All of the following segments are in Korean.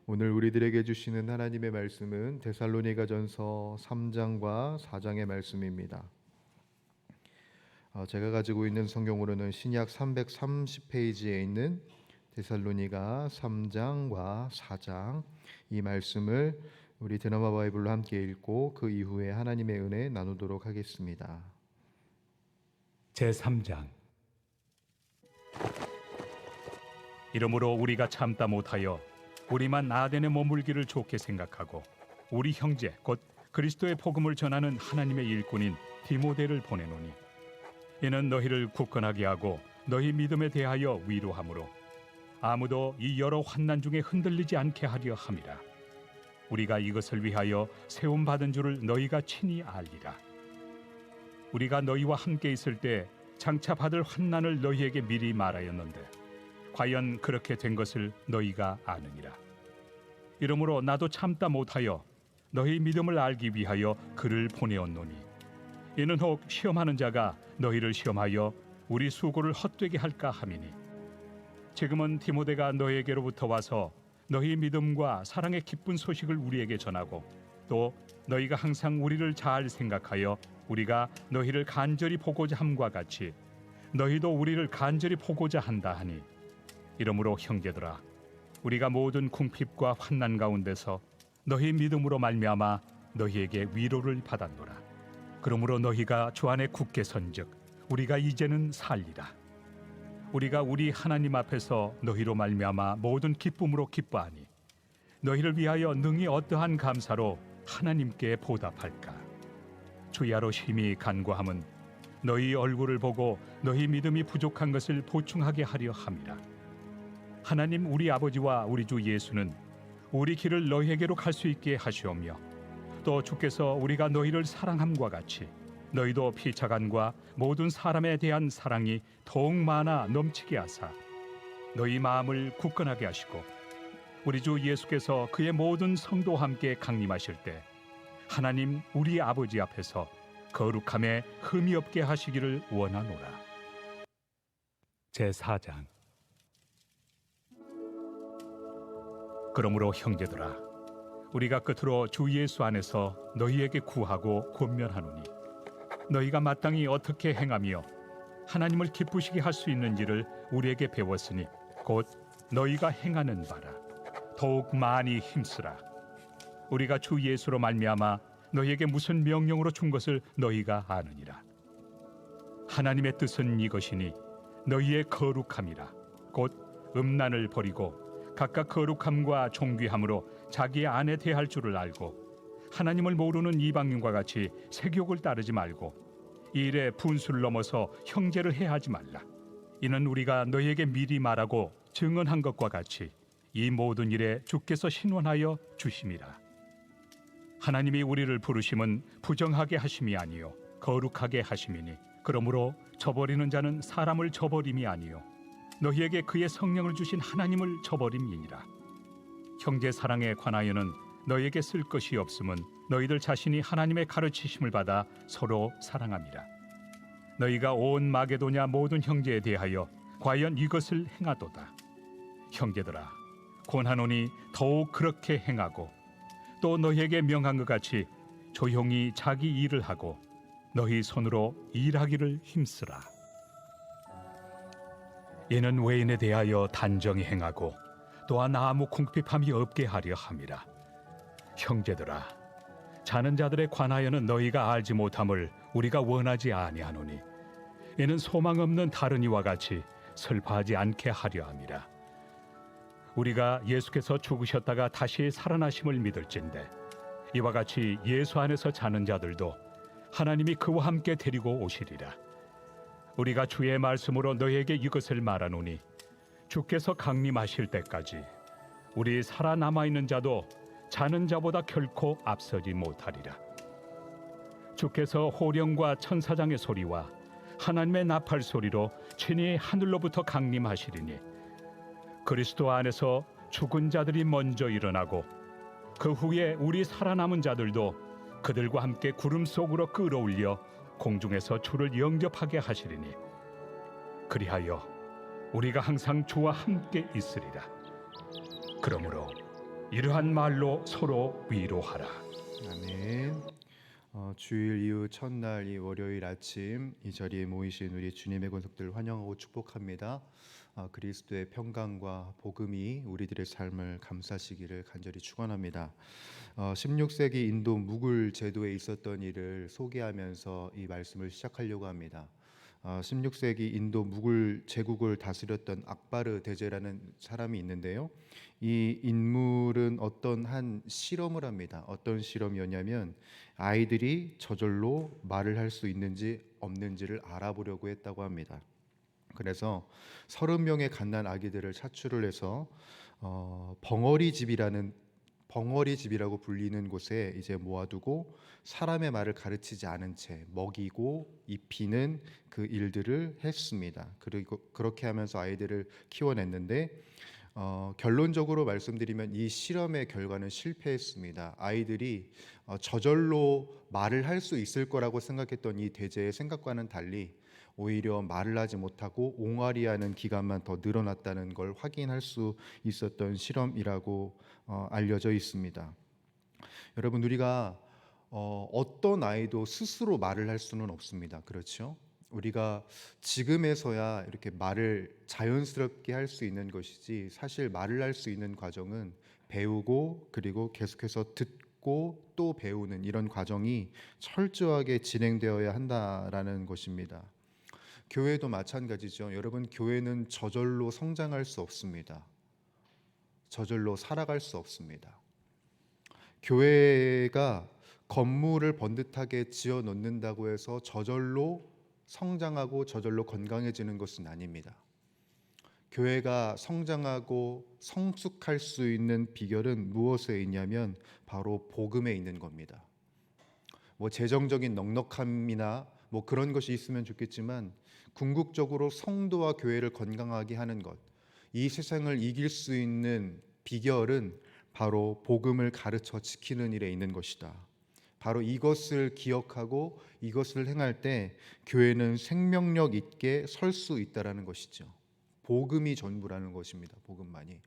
오늘 우리들에게 주시는 하나님의 말씀은 데살로니가전서 3장과 4장의 말씀입니다. 제가 가지고 있는 성경으로는 신약 330페이지에 있는 데살로니가 3장과 4장 이 말씀을 우리 드라마 바이블로 함께 읽고 그 이후에 하나님의 은혜 나누도록 하겠습니다. 제3장. 이러므로 우리가 참다 못하여 우리만 아덴에 머물기를 좋게 생각하고 우리 형제 곧 그리스도의 복음을 전하는 하나님의 일꾼인 디모데를 보내노니 이는 너희를 굳건하게 하고 너희 믿음에 대하여 위로하므로 아무도 이 여러 환난 중에 흔들리지 않게 하려 함이라. 우리가 이것을 위하여 세움 받은 줄을 너희가 친히 알리라. 우리가 너희와 함께 있을 때 장차 받을 환난을 너희에게 미리 말하였는데 과연 그렇게 된 것을 너희가 아느니라. 이러므로 나도 참다 못하여 너희 믿음을 알기 위하여 글을 보내었노니 이는 혹 시험하는 자가 너희를 시험하여 우리 수고를 헛되게 할까 함이니 지금은 디모데가 너희에게로부터 와서 너희 믿음과 사랑의 기쁜 소식을 우리에게 전하고 또 너희가 항상 우리를 잘 생각하여 우리가 너희를 간절히 보고자 함과 같이 너희도 우리를 간절히 보고자 한다 하니 이러므로 형제들아 우리가 모든 궁핍과 환난 가운데서 너희 믿음으로 말미암아 너희에게 위로를 받았노라. 그러므로 너희가 주 안에 굳게 선즉 우리가 이제는 살리라. 우리가 우리 하나님 앞에서 너희로 말미암아 모든 기쁨으로 기뻐하니 너희를 위하여 능히 어떠한 감사로 하나님께 보답할까. 주야로 심히 간구함은 너희 얼굴을 보고 너희 믿음이 부족한 것을 보충하게 하려 함이라. 하나님 우리 아버지와 우리 주 예수는 우리 길을 너희에게로 갈 수 있게 하시오며 또 주께서 우리가 너희를 사랑함과 같이 너희도 피차간과 모든 사람에 대한 사랑이 더욱 많아 넘치게 하사 너희 마음을 굳건하게 하시고 우리 주 예수께서 그의 모든 성도와 함께 강림하실 때 하나님 우리 아버지 앞에서 거룩함에 흠이 없게 하시기를 원하노라. 제4장. 그러므로 형제들아 우리가 끝으로 주 예수 안에서 너희에게 구하고 권면하노니 너희가 마땅히 어떻게 행하며 하나님을 기쁘시게 할 수 있는지를 우리에게 배웠으니 곧 너희가 행하는 바라. 더욱 많이 힘쓰라. 우리가 주 예수로 말미암아 너희에게 무슨 명령으로 준 것을 너희가 아느니라. 하나님의 뜻은 이것이니 너희의 거룩함이라. 곧 음란을 버리고 각각 거룩함과 존귀함으로 자기 안에 대할 줄을 알고 하나님을 모르는 이방인과 같이 세욕을 따르지 말고 이 일에 분수를 넘어서 형제를 해하지 말라. 이는 우리가 너희에게 미리 말하고 증언한 것과 같이 이 모든 일에 주께서 신원하여 주심이라. 하나님이 우리를 부르심은 부정하게 하심이 아니요 거룩하게 하심이니 그러므로 저버리는 자는 사람을 저버림이 아니요 너희에게 그의 성령을 주신 하나님을 저버림이니라. 형제 사랑에 관하여는 너희에게 쓸 것이 없음은 너희들 자신이 하나님의 가르치심을 받아 서로 사랑함이라. 너희가 온 마게도냐 모든 형제에 대하여 과연 이것을 행하도다. 형제들아 권하노니 더욱 그렇게 행하고 또 너희에게 명한 것 같이 조용히 자기 일을 하고 너희 손으로 일하기를 힘쓰라. 이는 외인에 대하여 단정히 행하고 또한 아무 궁핍함이 없게 하려 함이라. 형제들아 자는 자들에 관하여는 너희가 알지 못함을 우리가 원하지 아니하노니 이는 소망 없는 다른 이와 같이 슬퍼하지 않게 하려 함이라. 우리가 예수께서 죽으셨다가 다시 살아나심을 믿을진대 이와 같이 예수 안에서 자는 자들도 하나님이 그와 함께 데리고 오시리라. 우리가 주의 말씀으로 너희에게 이것을 말하노니 주께서 강림하실 때까지 우리 살아남아 있는 자도 자는 자보다 결코 앞서지 못하리라. 주께서 호령과 천사장의 소리와 하나님의 나팔 소리로 친히 하늘로부터 강림하시리니 그리스도 안에서 죽은 자들이 먼저 일어나고 그 후에 우리 살아남은 자들도 그들과 함께 구름 속으로 끌어올려 공중에서 주를 영접하게 하시리니 그리하여 우리가 항상 주와 함께 있으리라. 그러므로 이러한 말로 서로 위로하라. 아멘. 주일 이후 첫날 이 월요일 아침 이 자리에 모이신 우리 주님의 권속들 환영하고 축복합니다. 그리스도의 평강과 복음이 우리들의 삶을 감싸시기를 간절히 축원합니다. 16세기 인도 무굴 제도에 있었던 일을 소개하면서 이 말씀을 시작하려고 합니다. 16세기 인도 무굴 제국을 다스렸던 악바르 대제라는 사람이 있는데요. 이 인물은 어떤 한 실험을 합니다. 어떤 실험이었냐면 아이들이 저절로 말을 할 수 있는지 없는지를 알아보려고 했다고 합니다. 그래서 30명의 갓난 아기들을 차출을 해서 벙어리 집이라고 불리는 곳에 이제 모아두고 사람의 말을 가르치지 않은 채 먹이고 입히는 그 일들을 했습니다. 그리고 그렇게 하면서 아이들을 키워냈는데 결론적으로 말씀드리면 이 실험의 결과는 실패했습니다. 아이들이 저절로 말을 할 수 있을 거라고 생각했던 이 대제의 생각과는 달리 오히려 말을 하지 못하고 옹알이하는 기간만 더 늘어났다는 걸 확인할 수 있었던 실험이라고 알려져 있습니다. 여러분, 우리가 어떤 아이도 스스로 말을 할 수는 없습니다. 그렇죠? 우리가 지금에서야 이렇게 말을 자연스럽게 할 수 있는 것이지, 사실 말을 할 수 있는 과정은 배우고 그리고 계속해서 듣고 또 배우는 이런 과정이 철저하게 진행되어야 한다라는 것입니다. 교회도 마찬가지죠. 여러분, 교회는 저절로 성장할 수 없습니다. 저절로 살아갈 수 없습니다. 교회가 건물을 번듯하게 지어 놓는다고 해서 저절로 성장하고 저절로 건강해지는 것은 아닙니다. 교회가 성장하고 성숙할 수 있는 비결은 무엇에 있냐면 바로 복음에 있는 겁니다. 재정적인 넉넉함이나 그런 것이 있으면 좋겠지만 궁극적으로 성도와 교회를 건강하게 하는 것, 이 세상을 이길 수 있는 비결은 바로 복음을 가르쳐 지키는 일에 있는 것이다. 바로 이것을 기억하고 이것을 행할 때 교회는 생명력 있게 설 수 있다라는 것이죠. 복음이 전부라는 것입니다. 복음만이.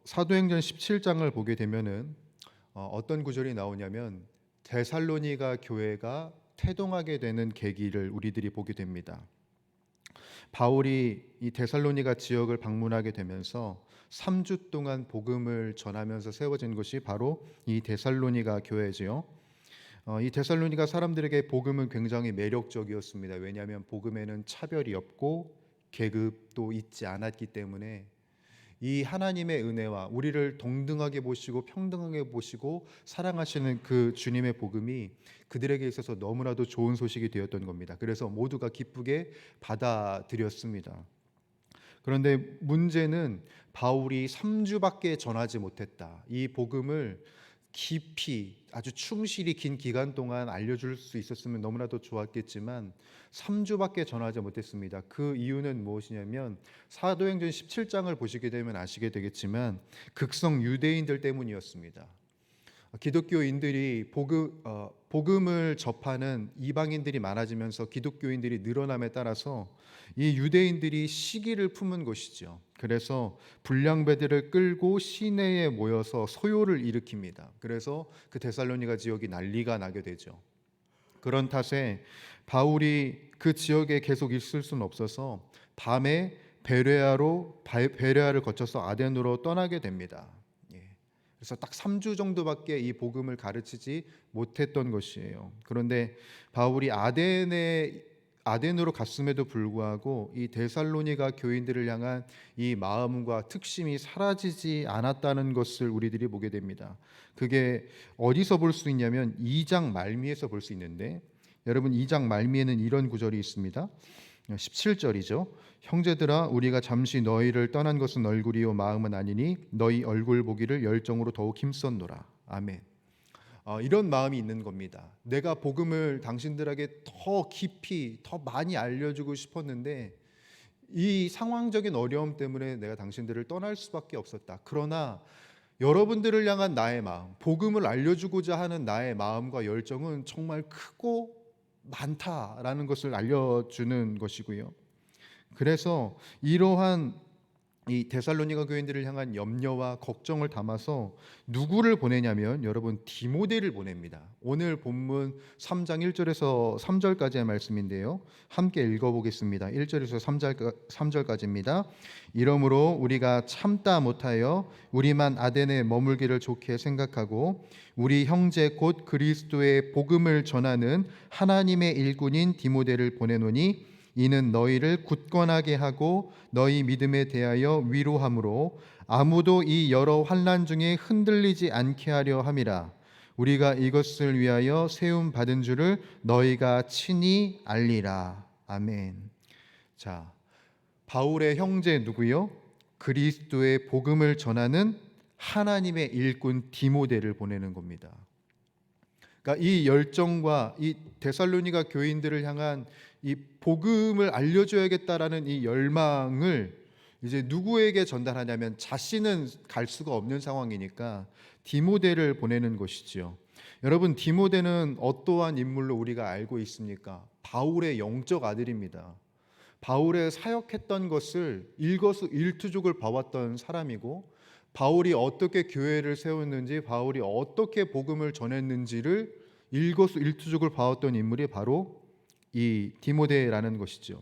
사도행전 17장을 보게 되면은 어떤 구절이 나오냐면 데살로니가 교회가 태동하게 되는 계기를 우리들이 보게 됩니다. 바울이 이 데살로니가 지역을 방문하게 되면서 3주 동안 복음을 전하면서 세워진 것이 바로 이 데살로니가 교회지요. 이 데살로니가 사람들에게 복음은 굉장히 매력적이었습니다. 왜냐하면 복음에는 차별이 없고 계급도 있지 않았기 때문에 이 하나님의 은혜와 우리를 동등하게 보시고 평등하게 보시고 사랑하시는 그 주님의 복음이 그들에게 있어서 너무나도 좋은 소식이 되었던 겁니다. 그래서 모두가 기쁘게 받아들였습니다. 그런데 문제는 바울이 3주밖에 전하지 못했다. 이 복음을 깊이 아주 충실히 긴 기간 동안 알려줄 수 있었으면 너무나도 좋았겠지만 3주밖에 전하지 못했습니다. 그 이유는 무엇이냐면 사도행전 17장을 보시게 되면 아시게 되겠지만 극성 유대인들 때문이었습니다. 기독교인들이 복음을 접하는 이방인들이 많아지면서 기독교인들이 늘어남에 따라서 이 유대인들이 시기를 품은 것이죠. 그래서 불량배들을 끌고 시내에 모여서 소요를 일으킵니다. 그래서 그 데살로니가 지역이 난리가 나게 되죠. 그런 탓에 바울이 그 지역에 계속 있을 수는 없어서 밤에 베레아를 거쳐서 아덴으로 떠나게 됩니다. 그래서 딱 3주 정도밖에 이 복음을 가르치지 못했던 것이에요. 그런데 바울이 아덴으로 갔음에도 불구하고 이 데살로니가 교인들을 향한 이 마음과 특심이 사라지지 않았다는 것을 우리들이 보게 됩니다. 그게 어디서 볼 수 있냐면 2장 말미에서 볼 수 있는데, 여러분 2장 말미에는 이런 구절이 있습니다. 17절이죠. 형제들아, 우리가 잠시 너희를 떠난 것은 얼굴이요 마음은 아니니 너희 얼굴 보기를 열정으로 더욱 힘썼노라. 아멘. 이런 마음이 있는 겁니다. 내가 복음을 당신들에게 더 깊이 더 많이 알려주고 싶었는데 이 상황적인 어려움 때문에 내가 당신들을 떠날 수밖에 없었다. 그러나 여러분들을 향한 나의 마음, 복음을 알려주고자 하는 나의 마음과 열정은 정말 크고 많다라는 것을 알려주는 것이고요. 그래서 이러한 이 데살로니가 교인들을 향한 염려와 걱정을 담아서 누구를 보내냐면 여러분 디모데를 보냅니다. 오늘 본문 3장 1절에서 3절까지의 말씀인데요. 함께 읽어보겠습니다. 1절에서 3절까지입니다. 이러므로 우리가 참다 못하여 우리만 아덴에 머물기를 좋게 생각하고 우리 형제 곧 그리스도의 복음을 전하는 하나님의 일꾼인 디모데를 보내노니 이는 너희를 굳건하게 하고 너희 믿음에 대하여 위로함으로 아무도 이 여러 환난 중에 흔들리지 않게 하려 함이라. 우리가 이것을 위하여 세움 받은 줄을 너희가 친히 알리라. 아멘. 자, 바울의 형제 누구요? 그리스도의 복음을 전하는 하나님의 일꾼 디모데를 보내는 겁니다. 그러니까 이 열정과 이 데살로니가 교인들을 향한 이 복음을 알려줘야겠다라는 이 열망을 이제 누구에게 전달하냐면 자신은 갈 수가 없는 상황이니까 디모데를 보내는 것이지요. 여러분 디모데는 어떠한 인물로 우리가 알고 있습니까? 바울의 영적 아들입니다. 바울의 사역했던 것을 일거수일투족을 봐왔던 사람이고 바울이 어떻게 교회를 세웠는지 바울이 어떻게 복음을 전했는지를 일거수일투족을 봐왔던 인물이 바로 이 디모데라는 것이죠.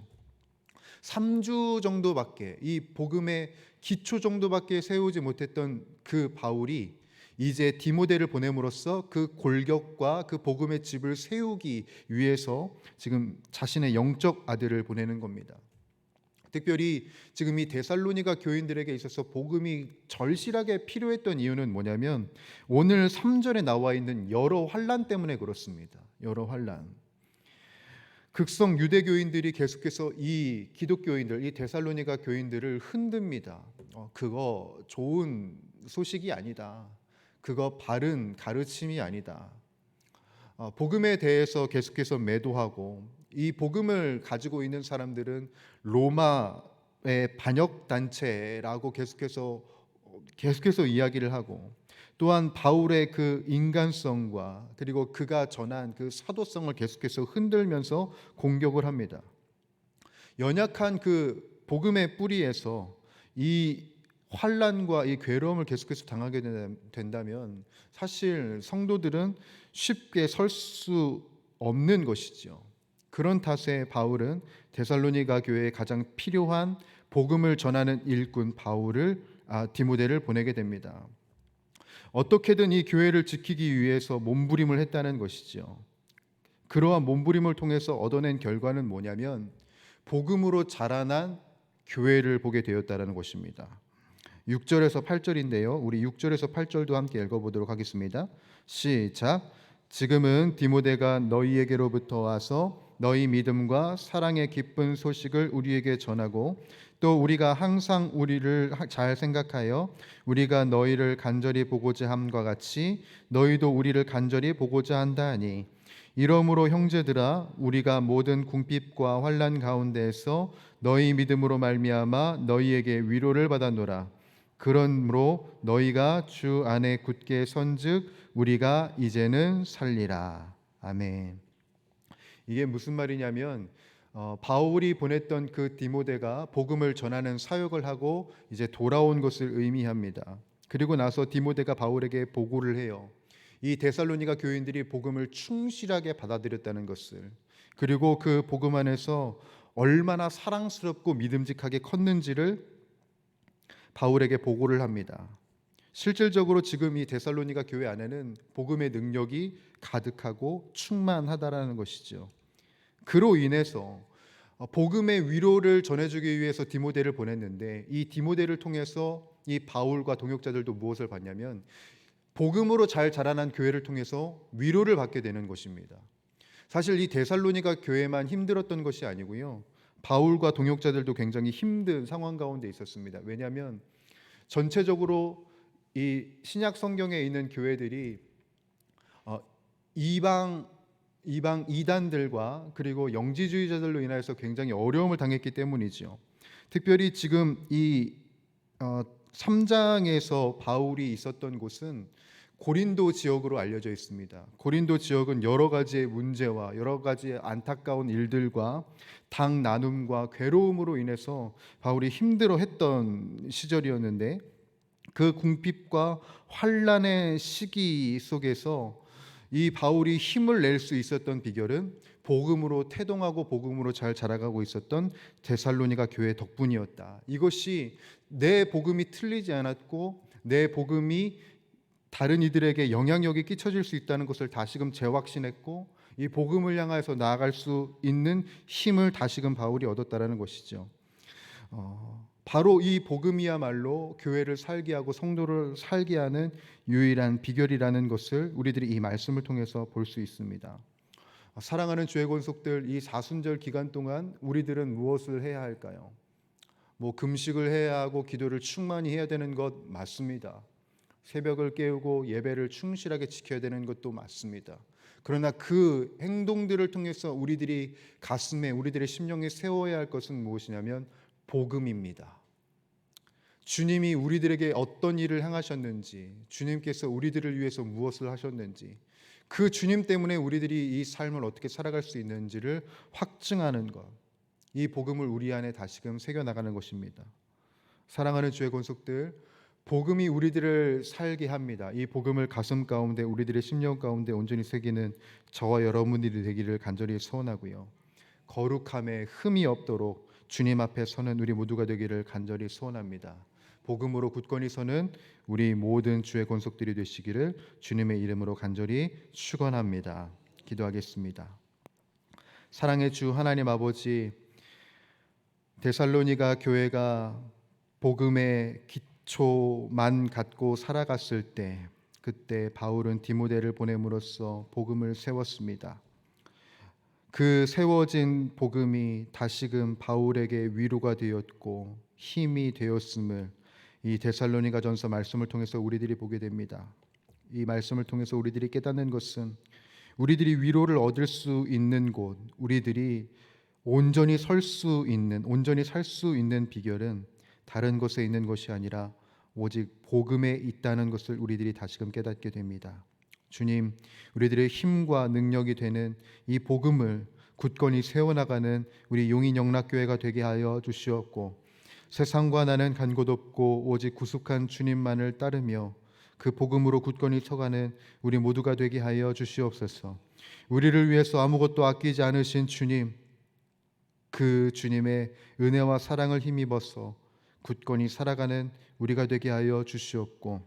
3주 정도밖에 이 복음의 기초 정도밖에 세우지 못했던 그 바울이 이제 디모데를 보냄으로써 그 골격과 그 복음의 집을 세우기 위해서 지금 자신의 영적 아들을 보내는 겁니다. 특별히 지금 이 데살로니가 교인들에게 있어서 복음이 절실하게 필요했던 이유는 뭐냐면 오늘 3절에 나와 있는 여러 환난 때문에 그렇습니다. 여러 환난. 극성 유대교인들이 계속해서 이 기독교인들, 이 데살로니가 교인들을 흔듭니다. 그거 좋은 소식이 아니다. 그거 바른 가르침이 아니다. 복음에 대해서 계속해서 매도하고 이 복음을 가지고 있는 사람들은 로마의 반역 단체라고 계속해서 이야기를 하고 또한 바울의 그 인간성과 그리고 그가 전한 그 사도성을 계속해서 흔들면서 공격을 합니다. 연약한 그 복음의 뿌리에서 이 환난과 이 괴로움을 계속해서 당하게 된다면 사실 성도들은 쉽게 설 수 없는 것이죠. 그런 탓에 바울은 데살로니가 교회에 가장 필요한 복음을 전하는 일꾼 디모데를 보내게 됩니다. 어떻게든 이 교회를 지키기 위해서 몸부림을 했다는 것이죠. 그러한 몸부림을 통해서 얻어낸 결과는 뭐냐면 복음으로 자라난 교회를 보게 되었다는 것입니다. 6절에서 8절인데요. 우리 6절에서 8절도 함께 읽어보도록 하겠습니다. 시작. 지금은 디모데가 너희에게로부터 와서 너희 믿음과 사랑의 기쁜 소식을 우리에게 전하고 또 우리가 항상 우리를 잘 생각하여 우리가 너희를 간절히 보고자 함과 같이 너희도 우리를 간절히 보고자 한다 하니 이러므로 형제들아 우리가 모든 궁핍과 환난 가운데에서 너희 믿음으로 말미암아 너희에게 위로를 받았노라. 그러므로 너희가 주 안에 굳게 선즉 우리가 이제는 살리라. 아멘. 이게 무슨 말이냐면 바울이 보냈던 그 디모데가 복음을 전하는 사역을 하고 이제 돌아온 것을 의미합니다. 그리고 나서 디모데가 바울에게 보고를 해요. 이 데살로니가 교인들이 복음을 충실하게 받아들였다는 것을, 그리고 그 복음 안에서 얼마나 사랑스럽고 믿음직하게 컸는지를 바울에게 보고를 합니다. 실질적으로 지금 이 데살로니가 교회 안에는 복음의 능력이 가득하고 충만하다라는 것이죠. 그로 인해서 복음의 위로를 전해주기 위해서 디모데를 보냈는데 이 디모데를 통해서 이 바울과 동역자들도 무엇을 받냐면 복음으로 잘 자라난 교회를 통해서 위로를 받게 되는 것입니다. 사실 이 데살로니가 교회만 힘들었던 것이 아니고요. 바울과 동역자들도 굉장히 힘든 상황 가운데 있었습니다. 왜냐하면 전체적으로 이 신약 성경에 있는 교회들이 이방 이단들과 그리고 영지주의자들로 인하여서 굉장히 어려움을 당했기 때문이죠. 특별히 지금 이 3장에서 바울이 있었던 곳은 고린도 지역으로 알려져 있습니다. 고린도 지역은 여러 가지의 문제와 여러 가지의 안타까운 일들과 당 나눔과 괴로움으로 인해서 바울이 힘들어했던 시절이었는데, 그 궁핍과 환란의 시기 속에서 이 바울이 힘을 낼 수 있었던 비결은 복음으로 태동하고 복음으로 잘 자라가고 있었던 데살로니가 교회 덕분이었다. 이것이 내 복음이 틀리지 않았고 내 복음이 다른 이들에게 영향력이 끼쳐질 수 있다는 것을 다시금 재확신했고, 이 복음을 향해서 나아갈 수 있는 힘을 다시금 바울이 얻었다라는 것이죠. 바로 이 복음이야말로 교회를 살게 하고 성도를 살게 하는 유일한 비결이라는 것을 우리들이 이 말씀을 통해서 볼 수 있습니다. 사랑하는 주의 권속들, 이 사순절 기간 동안 우리들은 무엇을 해야 할까요? 금식을 해야 하고 기도를 충만히 해야 되는 것 맞습니다. 새벽을 깨우고 예배를 충실하게 지켜야 되는 것도 맞습니다. 그러나 그 행동들을 통해서 우리들이 가슴에, 우리들의 심령에 세워야 할 것은 무엇이냐면 복음입니다. 주님이 우리들에게 어떤 일을 행하셨는지, 주님께서 우리들을 위해서 무엇을 하셨는지, 그 주님 때문에 우리들이 이 삶을 어떻게 살아갈 수 있는지를 확증하는 것, 이 복음을 우리 안에 다시금 새겨나가는 것입니다. 사랑하는 주의 권속들, 복음이 우리들을 살게 합니다. 이 복음을 가슴 가운데, 우리들의 심령 가운데 온전히 새기는 저와 여러분들이 되기를 간절히 소원하고요, 거룩함에 흠이 없도록 주님 앞에 서는 우리 모두가 되기를 간절히 소원합니다. 복음으로 굳건히 서는 우리 모든 주의 권속들이 되시기를 주님의 이름으로 간절히 축원합니다. 기도하겠습니다. 사랑의 주 하나님 아버지, 데살로니가 교회가 복음의 기초만 갖고 살아갔을 때, 그때 바울은 디모데를 보냄으로써 복음을 세웠습니다. 그 세워진 복음이 다시금 바울에게 위로가 되었고 힘이 되었음을 이 데살로니가 전서 말씀을 통해서 우리들이 보게 됩니다. 이 말씀을 통해서 우리들이 깨닫는 것은 우리들이 위로를 얻을 수 있는 곳, 우리들이 온전히 살 수 있는 비결은 다른 것에 있는 것이 아니라 오직 복음에 있다는 것을 우리들이 다시금 깨닫게 됩니다. 주님, 우리들의 힘과 능력이 되는 이 복음을 굳건히 세워나가는 우리 용인영락교회가 되게 하여 주시옵고, 세상과 나는 간 곳 없고 오직 구속한 주님만을 따르며 그 복음으로 굳건히 서가는 우리 모두가 되게 하여 주시옵소서. 우리를 위해서 아무것도 아끼지 않으신 주님, 그 주님의 은혜와 사랑을 힘입어서 굳건히 살아가는 우리가 되게 하여 주시옵고,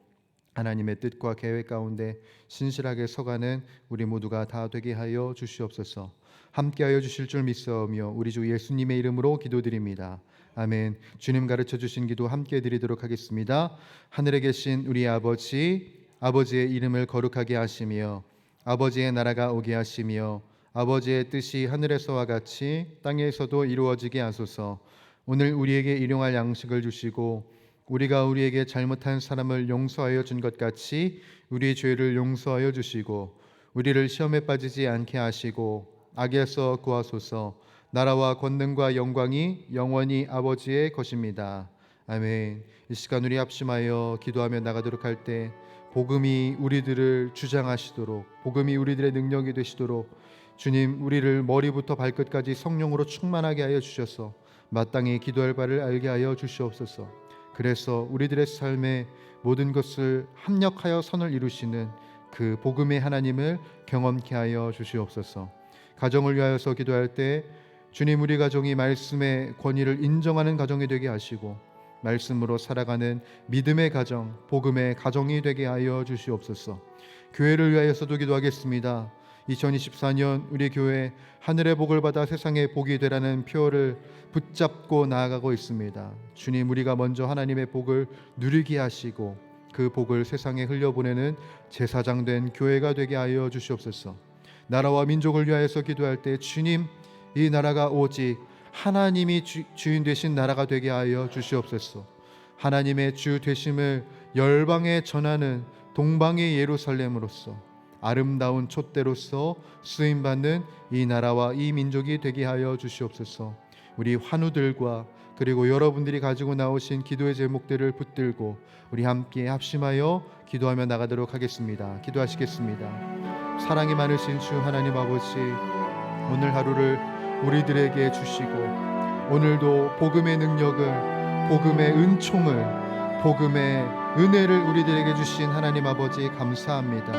하나님의 뜻과 계획 가운데 신실하게 서가는 우리 모두가 다 되게 하여 주시옵소서. 함께하여 주실 줄 믿사오며 우리 주 예수님의 이름으로 기도드립니다. 아멘. 주님 가르쳐 주신 기도 함께 드리도록 하겠습니다. 하늘에 계신 우리 아버지, 아버지의 이름을 거룩하게 하시며 아버지의 나라가 오게 하시며 아버지의 뜻이 하늘에서와 같이 땅에서도 이루어지게 하소서. 오늘 우리에게 일용할 양식을 주시고 우리가 우리에게 잘못한 사람을 용서하여 준 것 같이 우리의 죄를 용서하여 주시고 우리를 시험에 빠지지 않게 하시고 악에서 구하소서. 나라와 권능과 영광이 영원히 아버지의 것입니다. 아멘. 이 시간 우리 합심하여 기도하며 나가도록 할 때 복음이 우리들을 주장하시도록, 복음이 우리들의 능력이 되시도록 주님, 우리를 머리부터 발끝까지 성령으로 충만하게 하여 주셔서 마땅히 기도할 바를 알게 하여 주시옵소서. 그래서 우리들의 삶에 모든 것을 합력하여 선을 이루시는 그 복음의 하나님을 경험케 하여 주시옵소서. 가정을 위하여서 기도할 때 주님, 우리 가정이 말씀의 권위를 인정하는 가정이 되게 하시고 말씀으로 살아가는 믿음의 가정, 복음의 가정이 되게 하여 주시옵소서. 교회를 위하여서도 기도하겠습니다. 2024년 우리 교회 하늘의 복을 받아 세상의 복이 되라는 표어를 붙잡고 나아가고 있습니다. 주님, 우리가 먼저 하나님의 복을 누리게 하시고 그 복을 세상에 흘려보내는 제사장 된 교회가 되게 하여 주시옵소서. 나라와 민족을 위하여서 기도할 때 주님, 이 나라가 오직 하나님이 주인 되신 나라가 되게 하여 주시옵소서. 하나님의 주 되심을 열방에 전하는 동방의 예루살렘으로서 아름다운 촛대로서 쓰임받는 이 나라와 이 민족이 되게 하여 주시옵소서. 우리 환우들과 그리고 여러분들이 가지고 나오신 기도의 제목들을 붙들고 우리 함께 합심하여 기도하며 나가도록 하겠습니다. 기도하시겠습니다. 사랑이 많으신 주 하나님 아버지, 오늘 하루를 우리들에게 주시고 오늘도 복음의 능력을, 복음의 은총을, 복음의 은혜를 우리들에게 주신 하나님 아버지 감사합니다.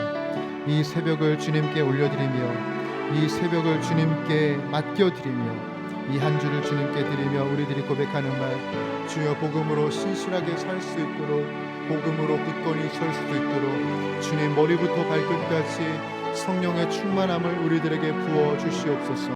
이 새벽을 주님께 올려드리며 이 새벽을 주님께 맡겨드리며 이 한 주를 주님께 드리며 우리들이 고백하는 말, 주여 복음으로 신실하게 살 수 있도록, 복음으로 굳건히 설 수 있도록 주님 머리부터 발끝까지 성령의 충만함을 우리들에게 부어 주시옵소서.